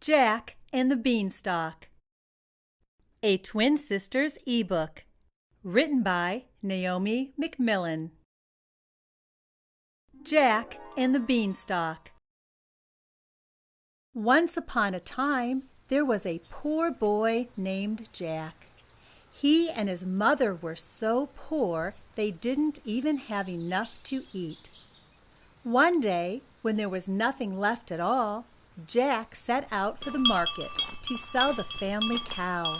Jack and the Beanstalk. A Twin Sisters eBook. Written by Naomi McMillan. Jack and the Beanstalk. Once upon a time, there was a poor boy named Jack. He and his mother were so poor they didn't even have enough to eat. One day, when there was nothing left at all, Jack set out for the market to sell the family cow.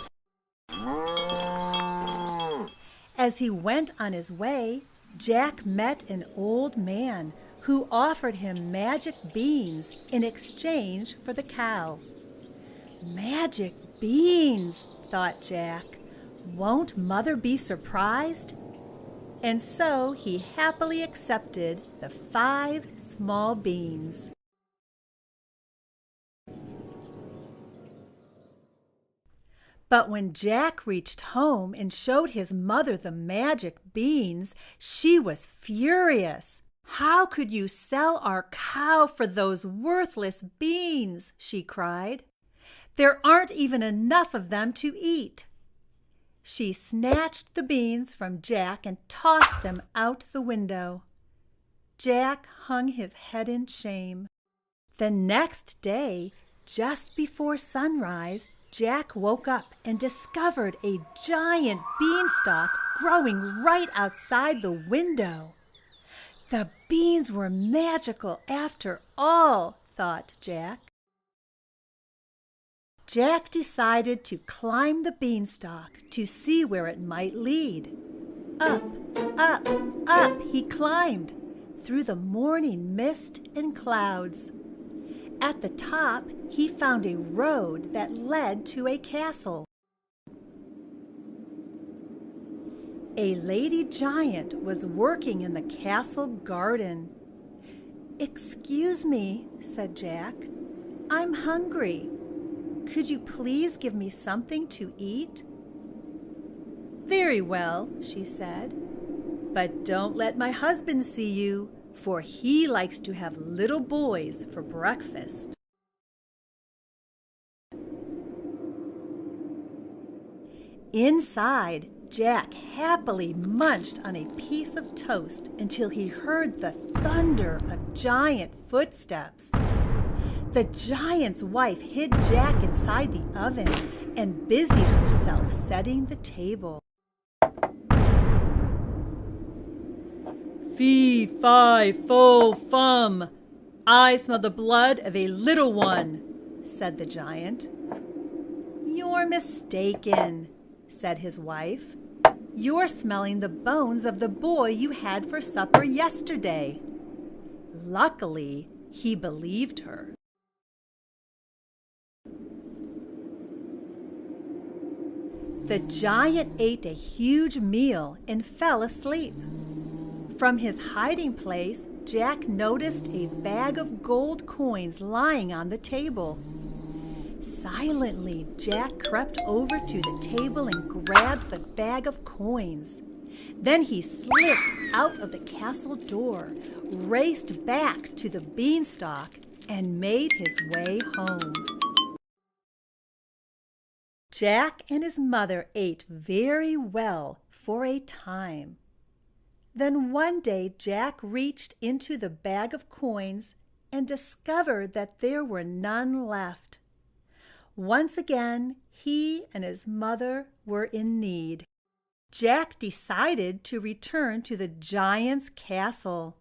As he went on his way, Jack met an old man who offered him magic beans in exchange for the cow. Magic beans, thought Jack. Won't Mother be surprised? And so he happily accepted the 5 small beans. But when Jack reached home and showed his mother the magic beans, she was furious. "How could you sell our cow for those worthless beans?" she cried. "There aren't even enough of them to eat." She snatched the beans from Jack and tossed them out the window. Jack hung his head in shame. The next day, just before sunrise, Jack woke up and discovered a giant beanstalk growing right outside the window. The beans were magical after all, thought Jack. Jack decided to climb the beanstalk to see where it might lead. Up, up, up he climbed, through the morning mist and clouds. At the top, he found a road that led to a castle. A lady giant was working in the castle garden. "Excuse me," said Jack. "I'm hungry. Could you please give me something to eat?" "Very well," she said. "But don't let my husband see you, for he likes to have little boys for breakfast." Inside, Jack happily munched on a piece of toast until he heard the thunder of giant footsteps. The giant's wife hid Jack inside the oven and busied herself setting the table. "Fee, fi, fo, fum! I smell the blood of a little one," said the giant. "You're mistaken," said his wife. "You're smelling the bones of the boy you had for supper yesterday." Luckily, he believed her. The giant ate a huge meal and fell asleep. From his hiding place, Jack noticed a bag of gold coins lying on the table. Silently, Jack crept over to the table and grabbed the bag of coins. Then he slipped out of the castle door, raced back to the beanstalk, and made his way home. Jack and his mother ate very well for a time. Then one day Jack reached into the bag of coins and discovered that there were none left. Once again, he and his mother were in need. Jack decided to return to the giant's castle.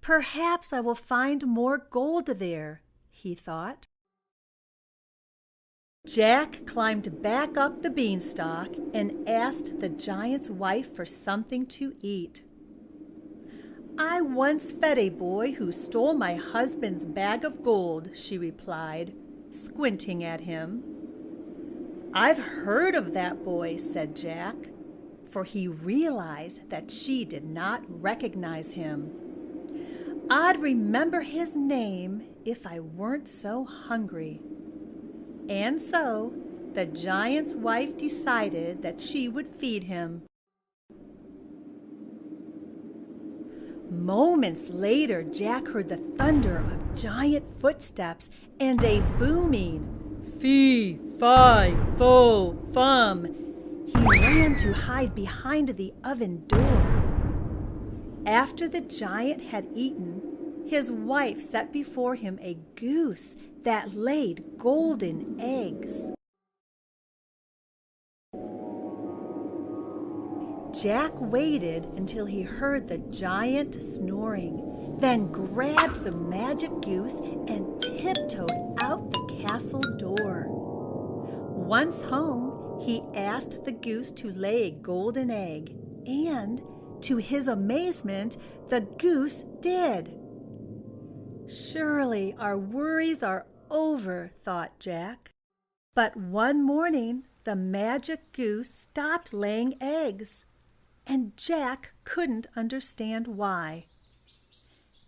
"Perhaps I will find more gold there," he thought. Jack climbed back up the beanstalk and asked the giant's wife for something to eat. "I once fed a boy who stole my husband's bag of gold," she replied, squinting at him. "I've heard of that boy," said Jack, for he realized that she did not recognize him. "I'd remember his name if I weren't so hungry." And so the giant's wife decided that she would feed him. Moments later, Jack heard the thunder of giant footsteps and a booming fee, fi, fo, fum. He ran to hide behind the oven door. After the giant had eaten, his wife set before him a goose that laid golden eggs. Jack waited until he heard the giant snoring, then grabbed the magic goose and tiptoed out the castle door. Once home, he asked the goose to lay a golden egg, and, to his amazement, the goose did. Surely our worries are over, thought Jack. But one morning, the magic goose stopped laying eggs, and Jack couldn't understand why.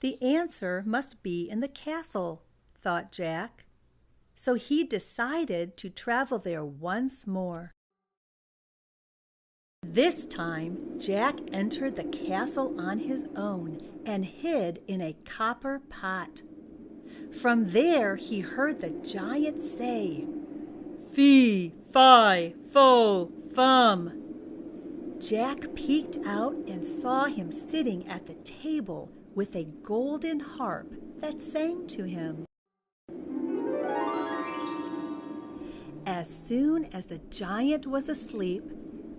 The answer must be in the castle, thought Jack. So he decided to travel there once more. This time, Jack entered the castle on his own and hid in a copper pot. From there, he heard the giant say, fee, fi, fo, fum. Jack peeked out and saw him sitting at the table with a golden harp that sang to him. As soon as the giant was asleep,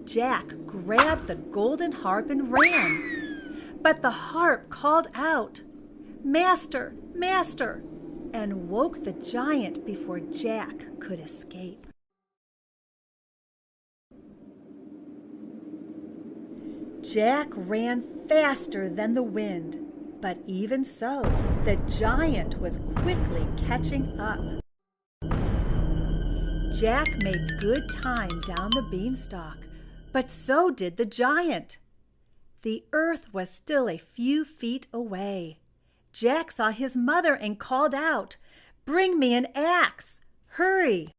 Jack grabbed the golden harp and ran. But the harp called out, "Master, master," and woke the giant before Jack could escape. Jack ran faster than the wind, but even so, the giant was quickly catching up. Jack made good time down the beanstalk, but so did the giant. The earth was still a few feet away. Jack saw his mother and called out, "Bring me an axe! Hurry!"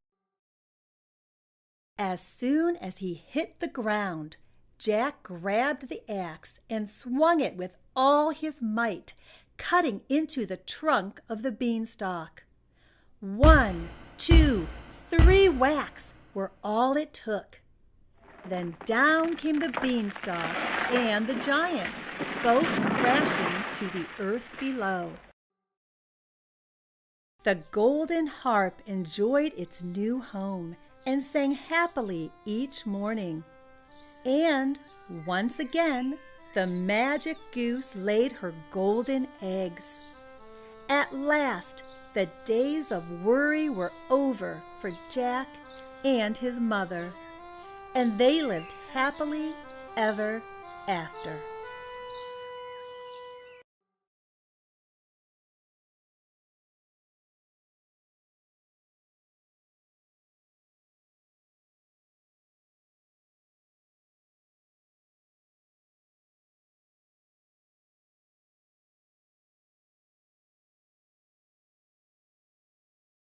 As soon as he hit the ground, Jack grabbed the axe and swung it with all his might, cutting into the trunk of the beanstalk. 1, 2, 3 whacks were all it took. Then down came the beanstalk and the giant, both crashing to the earth below. The golden harp enjoyed its new home and sang happily each morning. And once again, the magic goose laid her golden eggs. At last, the days of worry were over for Jack and his mother, and they lived happily ever after.